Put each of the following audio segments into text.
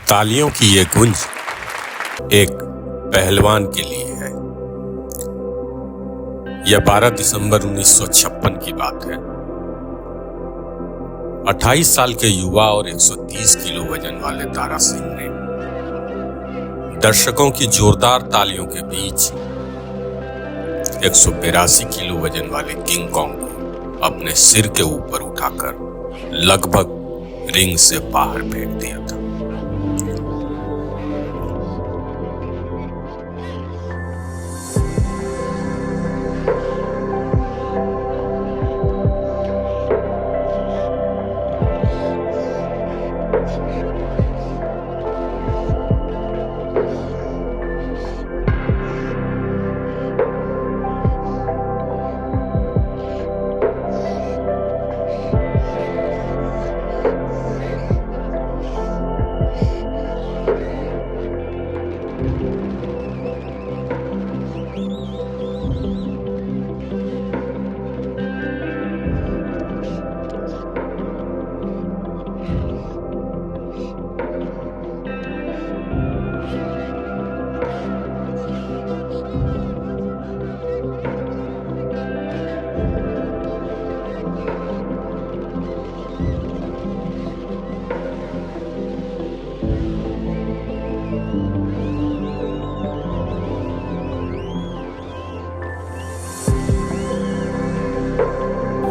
तालियों की ये गूंज एक पहलवान के लिए है। यह 12 दिसंबर 1956 की बात है। 28 साल के युवा और 130 किलो वजन वाले दारा सिंह ने दर्शकों की जोरदार तालियों के बीच 182 किलो वजन वाले किंग कॉन्ग को अपने सिर के ऊपर उठाकर लगभग रिंग से बाहर फेंक दिया था।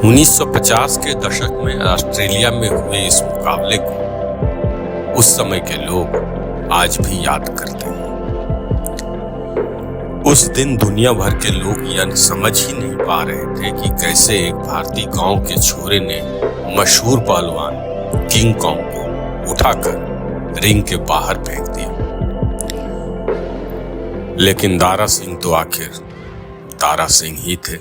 उन्नीस 1950 के दशक में ऑस्ट्रेलिया में हुए इस मुकाबले को उस समय के लोग आज भी याद करते हैं। उस दिन दुनिया भर के लोग यह समझ ही नहीं पा रहे थे कि कैसे एक भारतीय गांव के छोरे ने मशहूर पहलवान किंग कॉन्ग को उठाकर रिंग के बाहर फेंक दिया। लेकिन दारा सिंह तो आखिर दारा सिंह ही थे।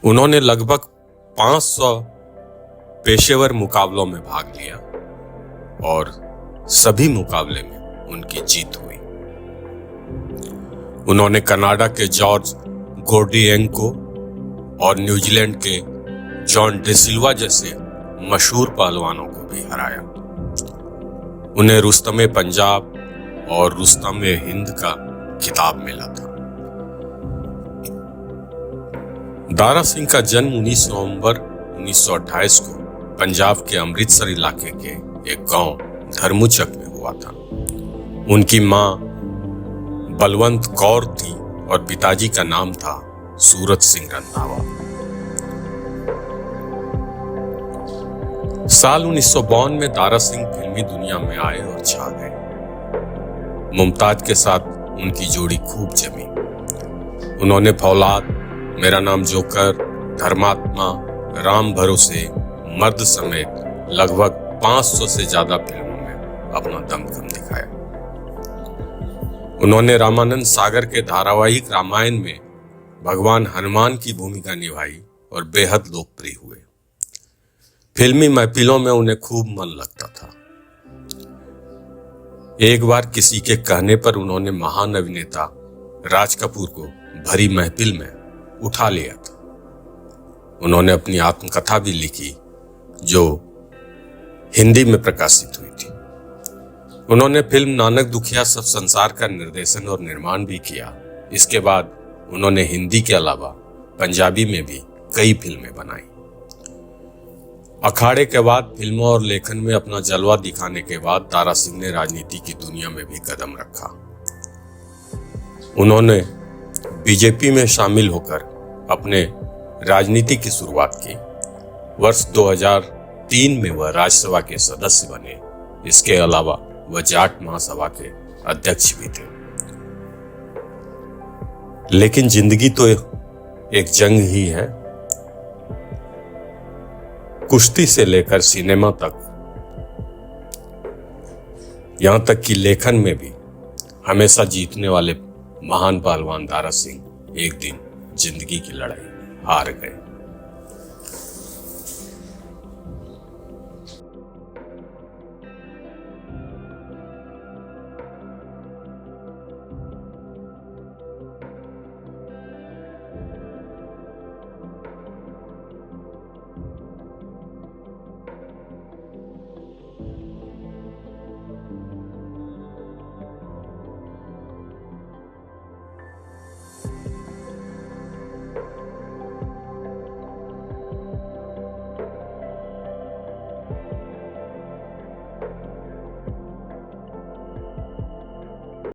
उन्होंने लगभग 500 पेशेवर मुकाबलों में भाग लिया और सभी मुकाबले में उनकी जीत हुई। उन्होंने कनाडा के जॉर्ज गोर्डिएंको और न्यूजीलैंड के जॉन डिसिल्वा जैसे मशहूर पहलवानों को भी हराया। उन्हें रुस्तमे पंजाब और रुस्तमे हिंद का खिताब मिला था। दारा सिंह का जन्म 19 नवंबर 1928 को पंजाब के अमृतसर इलाके के एक गांव धर्मूचक में हुआ था। उनकी मां बलवंत कौर थी और पिताजी का नाम था सूरत सिंह रंधावा। साल 1952 में दारा सिंह फिल्मी दुनिया में आए और छा गए। मुमताज के साथ उनकी जोड़ी खूब जमी। उन्होंने फौलाद, मेरा नाम जोकर, धर्मात्मा, राम भरोसे, मर्द समेत लगभग 500 से ज्यादा फिल्मों में अपना दमखम दिखाया। उन्होंने रामानंद सागर के धारावाहिक रामायण में भगवान हनुमान की भूमिका निभाई और बेहद लोकप्रिय हुए। फिल्मी महफिलों में उन्हें खूब मन लगता था। एक बार किसी के कहने पर उन्होंने महान अभिनेता राज कपूर को भरी महफिल में उठा लिया था। उन्होंने अपनी आत्मकथा भी लिखी जो हिंदी में प्रकाशित हुई थी। उन्होंने फिल्म नानक दुखिया सब संसार का निर्देशन और निर्माण भी किया। इसके बाद उन्होंने हिंदी के अलावा पंजाबी में भी कई फिल्में बनाई। अखाड़े के बाद फिल्मों और लेखन में अपना जलवा दिखाने के बाद दारा सिंह ने राजनीति की दुनिया में भी कदम रखा। उन्होंने बीजेपी में शामिल होकर अपने राजनीति की शुरुआत की। वर्ष 2003 में वह राज्यसभा के सदस्य बने। इसके अलावा वह जाट महासभा के अध्यक्ष भी थे। लेकिन जिंदगी तो एक जंग ही है। कुश्ती से लेकर सिनेमा तक, यहां तक कि लेखन में भी हमेशा जीतने वाले महान पहलवान दारा सिंह एक दिन जिंदगी की लड़ाई हार गए।